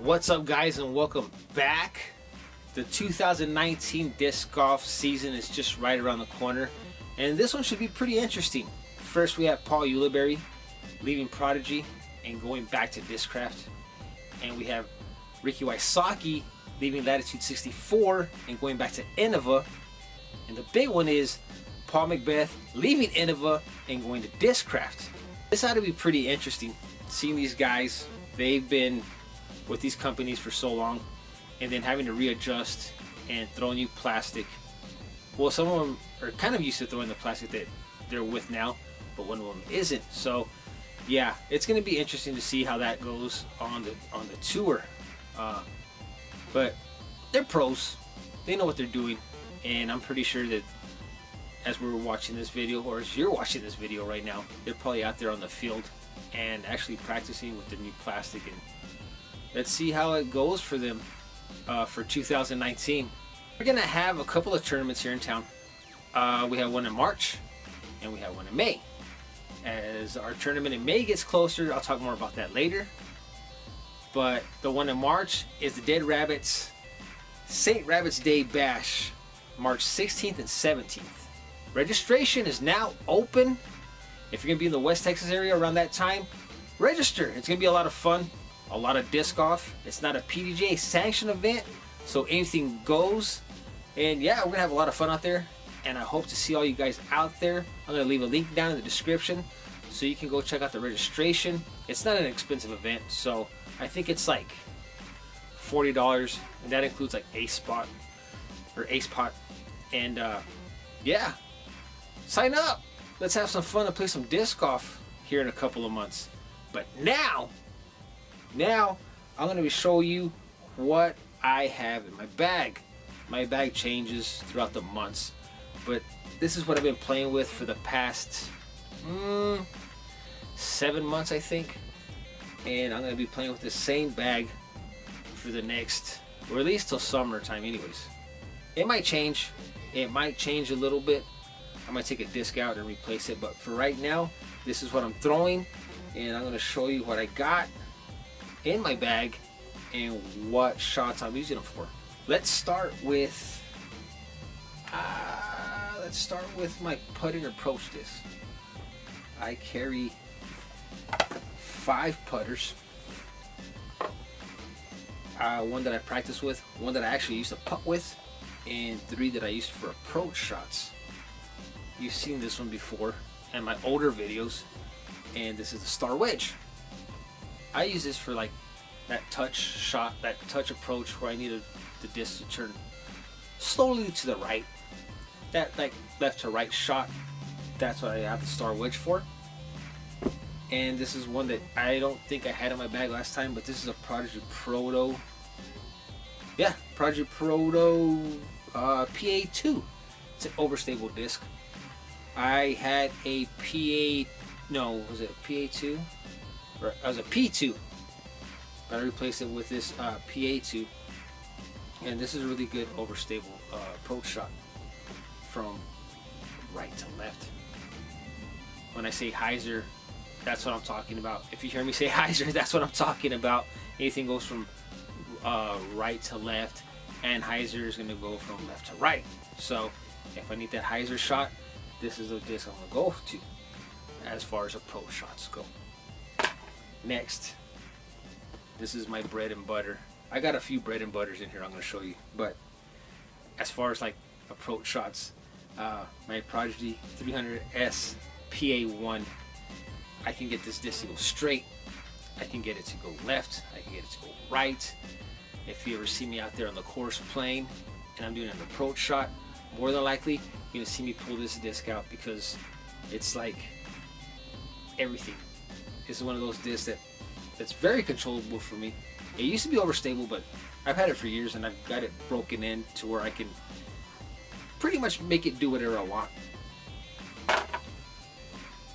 What's up, guys, and welcome back. The 2019 disc golf season is just right around the corner, and this one should be pretty interesting. First, we have Paul Ulibarri leaving Prodigy and going back to Discraft, and we have Ricky Wysocki leaving Latitude 64 and going back to Innova, and the big one is Paul McBeth leaving Innova and going to Discraft. This ought to be pretty interesting, seeing these guys. They've been with these companies for so long, and then having to readjust and throw new plastic. Well, some of them are kind of used to throwing the plastic that they're with now, but one of them isn't. So yeah, it's going to be interesting to see how that goes on the tour. But they're pros, they know what they're doing, and I'm pretty sure that as we're watching this video, or as you're watching this video right now, they're probably out there on the field and actually practicing with the new plastic, and let's see how it goes for them for 2019. We're gonna have a couple of tournaments here in town. We have one in March and we have one in May. As our tournament in May gets closer, I'll talk more about that later. But the one in March is the Dead Rabbits St. Rabbit's Day Bash, March 16th and 17th. Registration is now open. If you're gonna be in the West Texas area around that time, register. It's gonna be a lot of fun. A lot of disc golf. It's not a PDGA sanctioned event, so anything goes. And yeah, we're gonna have a lot of fun out there, and I hope to see all you guys out there. I'm gonna leave a link down in the description so you can go check out the registration. It's not an expensive event, so I think it's like $40, and that includes like Ace Pot, and yeah, sign up. Let's have some fun and play some disc golf here in a couple of months. But now I'm going to show you what I have in my bag. My bag changes throughout the months, but this is what I've been playing with for the past 7 months, I think. And I'm going to be playing with the same bag for the next, or at least till summertime anyways. It might change a little bit. I might take a disc out and replace it, but for right now, this is what I'm throwing, and I'm going to show you what I got in my bag and what shots I'm using them for. Let's start with my putting approach disc. I carry 5 putters. One that I practice with, one that I actually used to putt with, and 3 that I used for approach shots. You've seen this one before in my older videos, and this is the Star Wedge. I use this for like that touch shot, that touch approach where I need the disc to turn slowly to the right. That like left to right shot, that's what I have the Star Wedge for. And this is one that I don't think I had in my bag last time, but this is a Prodigy Proto. Yeah, Prodigy Proto PA2. It's an overstable disc. I had a was it PA2? Or I was a P2. I replaced it with this PA2, and this is a really good overstable approach shot from right to left. When I say hyzer, that's what I'm talking about. If you hear me say hyzer, that's what I'm talking about. Anything goes from right to left, and hyzer is going to go from left to right. So if I need that hyzer shot, this is the disc I'm going to go to as far as approach shots go. Next, this is my bread and butter. I got a few bread and butters in here I'm going to show you, but as far as like approach shots, my Prodigy 300S PA1, I can get this disc to go straight, I can get it to go left, I can get it to go right. If you ever see me out there on the course playing and I'm doing an approach shot, more than likely you're going to see me pull this disc out, because it's like everything. This is one of those discs that's very controllable for me. It used to be overstable, but I've had it for years, and I've got it broken in to where I can pretty much make it do whatever I want.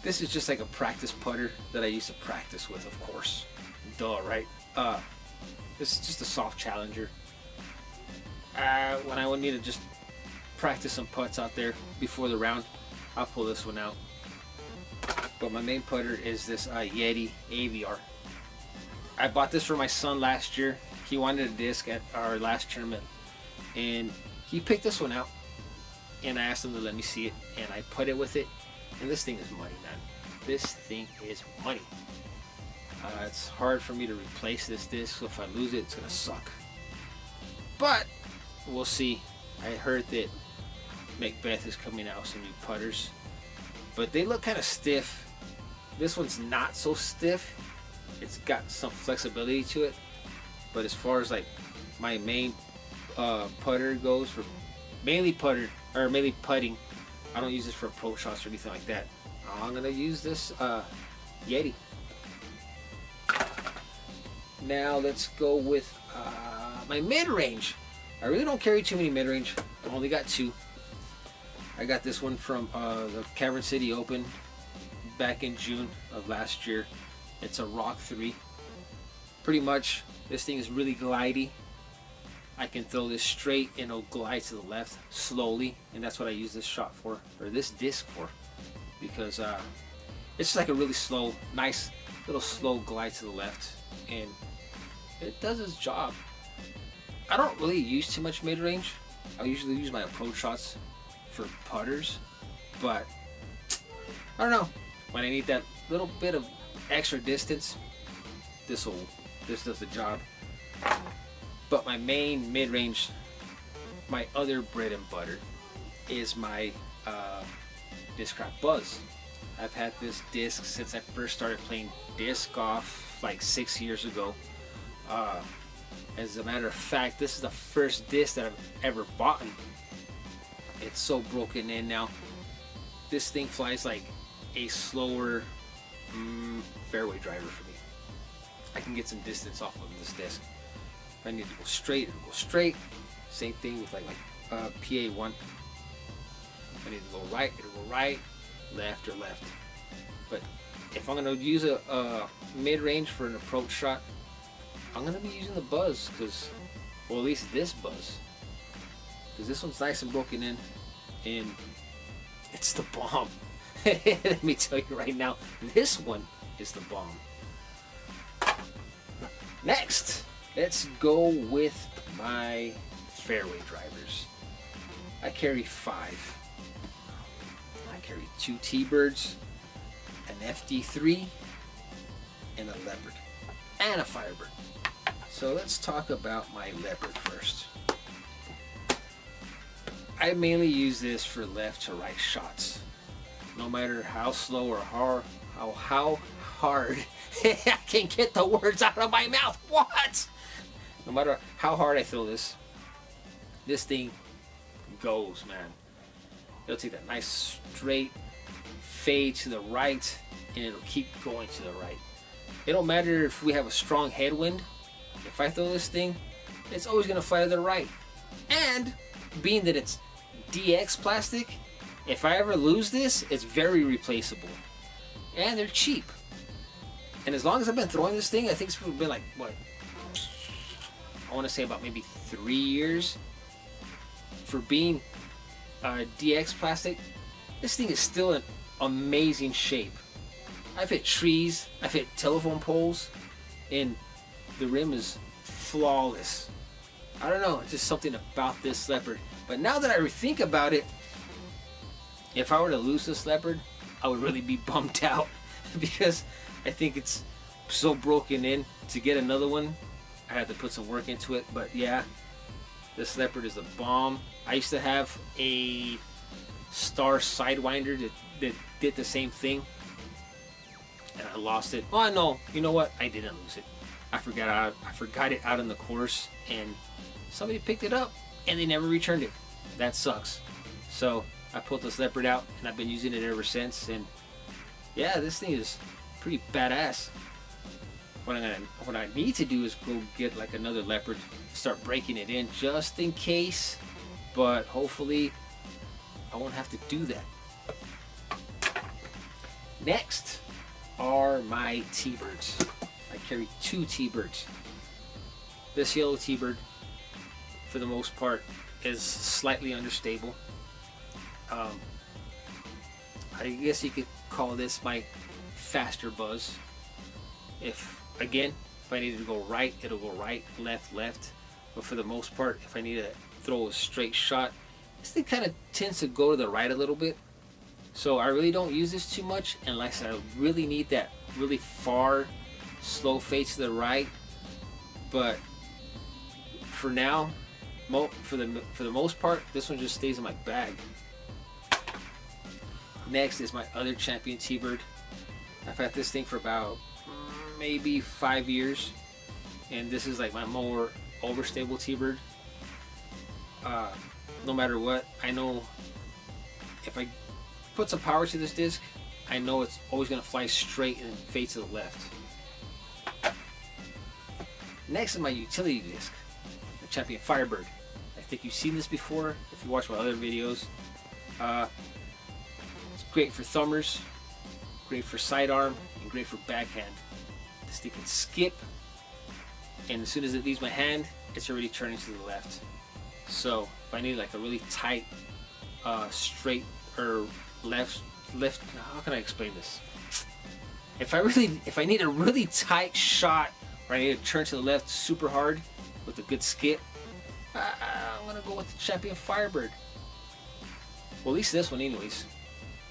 This is just like a practice putter that I used to practice with, of course. Duh, right? This is just a soft challenger. When I would need to just practice some putts out there before the round, I'll pull this one out. But my main putter is this Yeti AVR. I bought this for my son last year. He wanted a disc at our last tournament, and he picked this one out, and I asked him to let me see it, and I put it with it, and this thing is money, man. This thing is money. It's hard for me to replace this disc, so if I lose it, it's gonna suck. But we'll see. I heard that Macbeth is coming out with some new putters, but they look kind of stiff. This one's not so stiff. It's got some flexibility to it, but as far as like my main putter goes, for mainly putting, I don't use this for approach shots or anything like that. I'm gonna use this Yeti. Now let's go with my mid-range. I really don't carry too many mid-range. I only got 2. I got this one from the Cavern City Open back in June of last year. It's a Rock 3. Pretty much, this thing is really glidey. I can throw this straight and it'll glide to the left slowly, and that's what I use this shot for, or this disc for, because it's just like a really slow, nice little slow glide to the left, and it does its job. I don't really use too much mid-range. I usually use my approach shots for putters, but I don't know, when I need that little bit of extra distance, this does the job. But my main mid-range, my other bread and butter, is my Discraft Buzz. I've had this disc since I first started playing disc golf like 6 years ago. As a matter of fact, this is the first disc that I've ever bought. It's so broken in now. This thing flies like a slower fairway driver for me. I can get some distance off of this disc. If I need to go straight, it'll go straight. Same thing with like my PA1. If I need to go right, it'll go right, left, or left. But if I'm going to use a mid-range for an approach shot, I'm going to be using the Buzz, well, at least this Buzz, because this one's nice and broken in, and it's the bomb. Let me tell you right now, this one is the bomb. Next, let's go with my fairway drivers. I carry 5. I carry 2 T-Birds, an FD3, and a Leopard, and a Firebird. So let's talk about my Leopard first. I mainly use this for left to right shots. No matter how slow or how hard I can't get the words out of my mouth. What? No matter how hard I throw this thing goes, man. It'll take that nice straight fade to the right, and it'll keep going to the right. It don't matter if we have a strong headwind. If I throw this thing, it's always gonna fly to the right. And being that it's DX plastic, if I ever lose this, it's very replaceable. And they're cheap. And as long as I've been throwing this thing, I think it's been like, what? I want to say about maybe 3 years. For being DX plastic, this thing is still in amazing shape. I've hit trees, I've hit telephone poles, and the rim is flawless. I don't know, it's just something about this Leopard. But now that I rethink about it, if I were to lose this Leopard, I would really be bummed out because I think it's so broken in. To get another one, I had to put some work into it. But yeah, this Leopard is a bomb. I used to have a Star Sidewinder that did the same thing, and I lost it. Oh no, you know what? I didn't lose it. I forgot it out on the course, and somebody picked it up and they never returned it. That sucks. So I pulled this Leopard out and I've been using it ever since, and yeah, this thing is pretty badass. What I need to do is go get like another Leopard, start breaking it in just in case, but hopefully I won't have to do that. Next are my T-Birds. I carry 2 T-Birds. This yellow T-Bird, for the most part, is slightly unstable. I guess you could call this my faster Buzz. If If I need it to go right, it'll go right, left, left. But for the most part, if I need to throw a straight shot, this thing kind of tends to go to the right a little bit. So I really don't use this too much unless I really need that really far, slow fade to the right. But for now, for the most part, this one just stays in my bag. Next is my other Champion T-Bird. I've had this thing for about maybe 5 years, and this is like my more overstable T-Bird. No matter what, I know if I put some power to this disc, I know it's always going to fly straight and fade to the left. Next is my utility disc, the Champion Firebird. I think you've seen this before if you watch my other videos. It's great for thumbers, great for sidearm, and great for backhand. This thing can skip, and as soon as it leaves my hand, it's already turning to the left. So if I need like a really tight, straight or left, how can I explain this? If I need a really tight shot, or I need to turn to the left super hard with a good skip, I'm gonna go with the Champion Firebird. Well, at least this one anyways.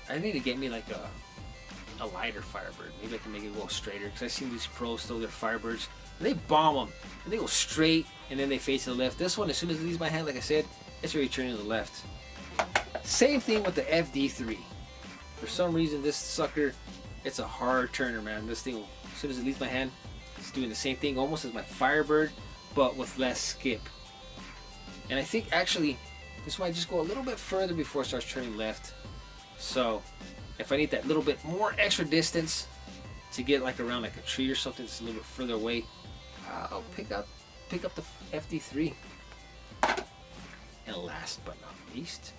I need to get me like a lighter Firebird. Maybe I can make it go straighter, because I've seen these pros throw their Firebirds and they bomb them and they go straight and then they face to the left. This one, as soon as it leaves my hand, like I said, it's already turning to the left. Same thing with the FD3. For some reason, this sucker, it's a hard turner, man. This thing, as soon as it leaves my hand, it's doing the same thing almost as my Firebird, but with less skip. And I think actually this might just go a little bit further before it starts turning left. So if I need that little bit more extra distance to get like around like a tree or something that's a little bit further away, I'll pick up the FD3. And last but not least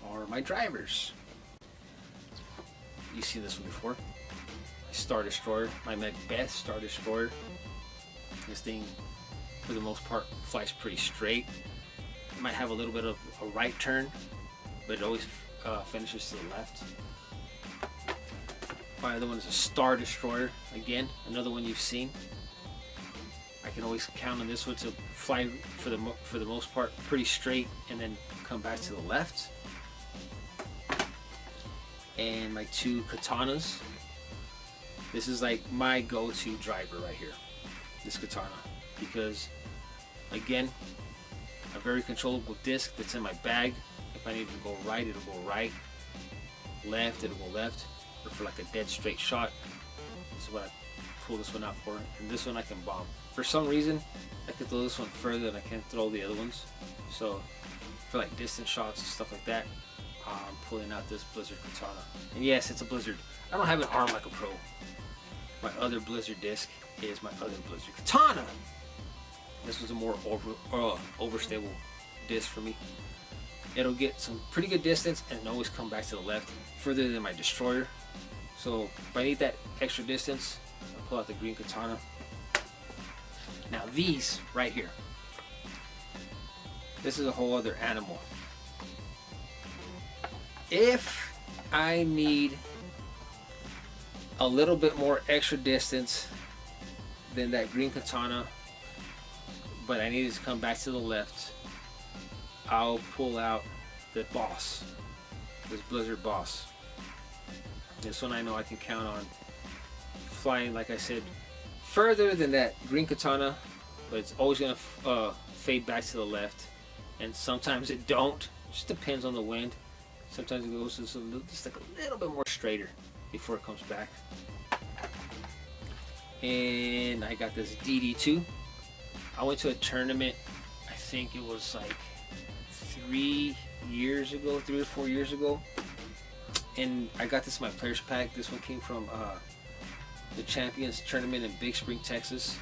are my drivers. You've seen this one before. My Star Destroyer, my Macbeth Star Destroyer. This thing, for the most part, flies pretty straight. It might have a little bit of a right turn, but it always finishes to the left. My other one is a Star Destroyer. Again, another one you've seen. I can always count on this one to fly for the most part pretty straight and then come back to the left. And my two Katanas. This is like my go-to driver right here, this Katana, because again, a very controllable disc that's in my bag. If I need to go right, it'll go right. Left, it'll go left. Or for like a dead straight shot, this is what I pull this one out for. And this one I can bomb. For some reason, I can throw this one further than I can throw the other ones. So for like distance shots and stuff like that, I'm pulling out this Blizzard Katana. And yes, it's a Blizzard. I don't have an arm like a pro. My other Blizzard disc is my other Blizzard Katana. This was a more overstable disc for me. It'll get some pretty good distance and always come back to the left, further than my Destroyer. So if I need that extra distance, I'll pull out the green Katana. Now these right here, this is a whole other animal. If I need a little bit more extra distance than that green Katana, but I need it to come back to the left, I'll pull out the Boss, this Blizzard Boss. This one I know I can count on flying, like I said, further than that green Katana, but it's always going to fade back to the left. And sometimes it don't. It just depends on the wind. Sometimes it goes just like a little bit more straighter before it comes back. And I got this DD2. I went to a tournament, I think it was like 3 or 4 years ago, and I got this in my players pack. This one came from the Champions tournament in Big Spring, Texas.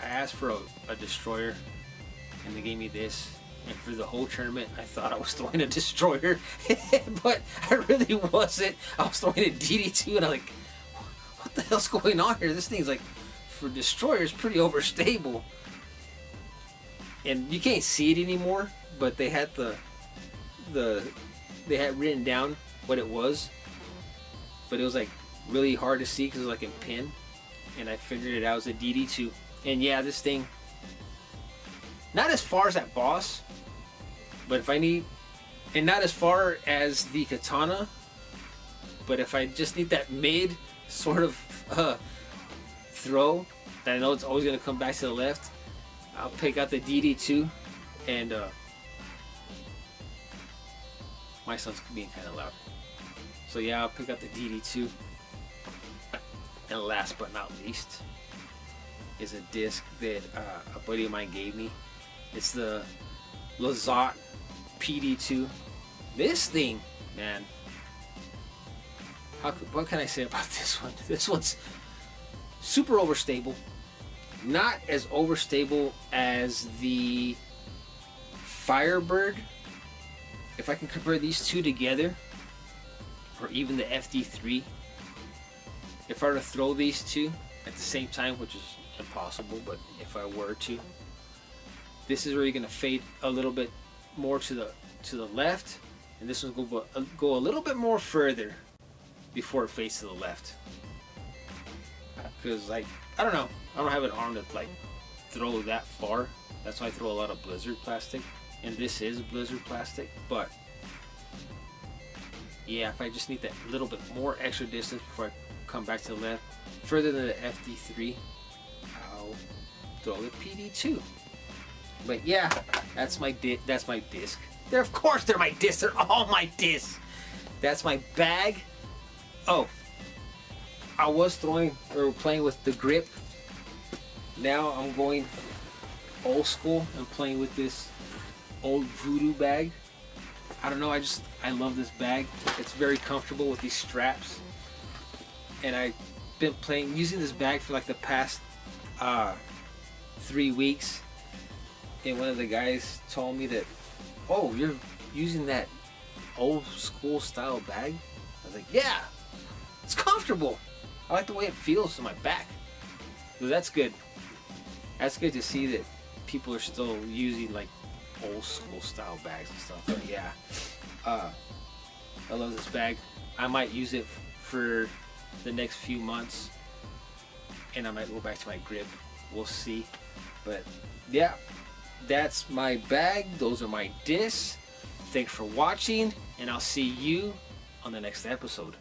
I asked for a Destroyer and they gave me this, and for the whole tournament I thought I was throwing a Destroyer but I really wasn't. I was throwing a DD2 and I'm like, what the hell's going on here? This thing's like, for Destroyers, pretty overstable. And you can't see it anymore, but they had they had written down what it was, but it was like really hard to see because it was like in pin. and I figured it out as a DD2. And yeah, this thing, not as far as that boss, but if I need, and not as far as the katana, but if I just need that mid sort of throw that I know it's always going to come back to the left, I'll pick out the DD2. And my son's being kind of loud, so yeah, I'll pick out the DD2. And last but not least is a disc that a buddy of mine gave me. It's the Lazat PD2. This thing, man, what can I say about this one? This one's super overstable. Not as overstable as the Firebird. If I can compare these two together, or even the FD3, if I were to throw these two at the same time, which is impossible, but if I were to, this is where you're going to fade a little bit more to the left, and this one's going to go a little bit more further before it fades to the left. Because, like, I don't know, I don't have an arm to like throw that far. That's why I throw a lot of Blizzard plastic, and this is Blizzard plastic. But yeah, if I just need that little bit more extra distance before I come back to the left, further than the FD3, I'll throw the PD2. But yeah, that's my disc. Of course they're my discs. They're all my discs. That's my bag. Oh, I was throwing or playing with the grip. Now I'm going old school and playing with this old Voodoo bag. I don't know, I love this bag. It's very comfortable with these straps. And I've been using this bag for like the past 3 weeks. And one of the guys told me that, oh, you're using that old school style bag? I was like, yeah, it's comfortable. I like the way it feels in my back. So that's good. That's good to see that people are still using like old school style bags and stuff. But yeah, I love this bag. I might use it for the next few months, and I might go back to my grip. We'll see. But yeah, that's my bag. Those are my discs. Thanks for watching, and I'll see you on the next episode.